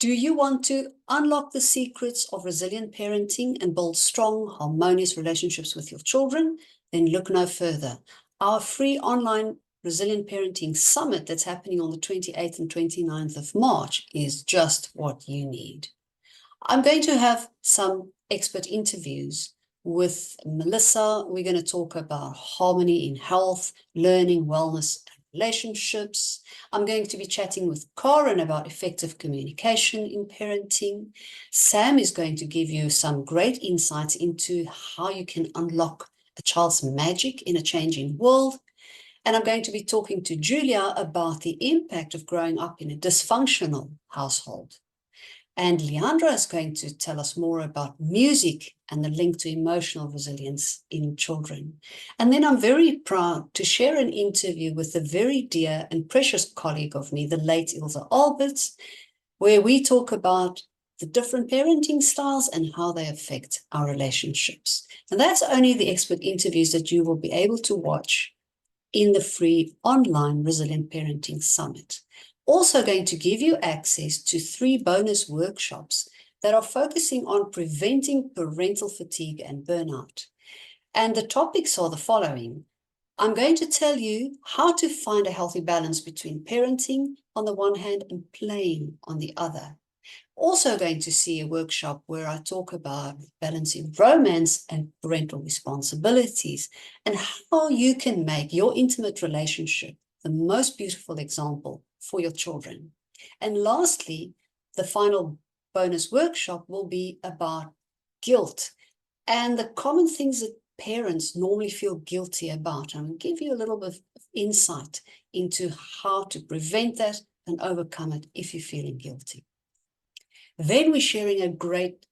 Do you want to unlock the secrets of resilient parenting and build strong, harmonious relationships with your children? Then look no further. Our free online Resilient Parenting Summit that's happening on the 28th and 29th of March is just what you need. I'm going to have some expert interviews with Melissa. We're going to talk about harmony in health, learning, wellness, and relationships. I'm going to be chatting with Karen about effective communication in parenting. Sam is going to give you some great insights into how you can unlock a child's magic in a changing world. And I'm going to be talking to Julia about the impact of growing up in a dysfunctional household. And Leandra is going to tell us more about music and the link to emotional resilience in children. And then I'm very proud to share an interview with a very dear and precious colleague of me, the late Ilse Alberts, where we talk about the different parenting styles and how they affect our relationships. And that's only the expert interviews that you will be able to watch in the free online Resilient Parenting Summit. Also going to give you access to 3 bonus workshops that are focusing on preventing parental fatigue and burnout. And the topics are the following. I'm going to tell you how to find a healthy balance between parenting on the one hand and playing on the other. Also going to see a workshop where I talk about balancing romance and parental responsibilities and how you can make your intimate relationship the most beautiful example for your children. And lastly, the final bonus workshop will be about guilt and the common things that parents normally feel guilty about. I'm going to give you a little bit of insight into how to prevent that and overcome it if you're feeling guilty. Then we're sharing a great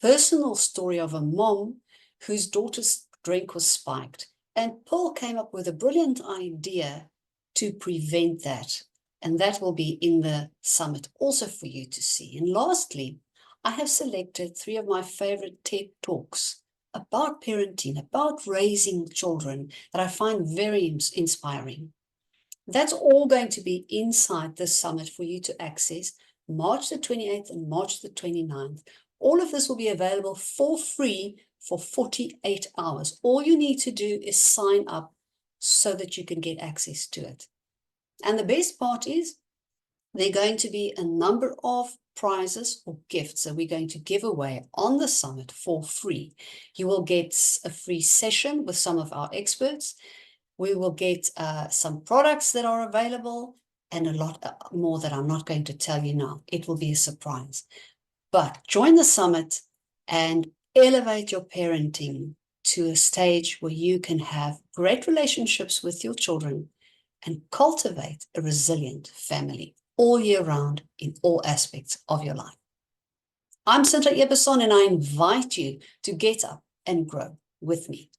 personal story of a mom whose daughter's drink was spiked. And Paul came up with a brilliant idea to prevent that. And that will be in the summit also for you to see. And lastly, I have selected 3 of my favorite TED Talks about parenting, about raising children that I find very inspiring. That's all going to be inside this summit for you to access March the 28th and March the 29th. All of this will be available for free for 48 hours. All you need to do is sign up so that you can get access to it. And the best part is there are going to be a number of prizes or gifts that we're going to give away on the summit for free. You will get a free session with some of our experts. We will get some products that are available and a lot more that I'm not going to tell you now. It will be a surprise. But join the summit and elevate your parenting to a stage where you can have great relationships with your children and cultivate a resilient family all year round in all aspects of your life. I'm Sinta Ebersohn, and I invite you to get up and grow with me.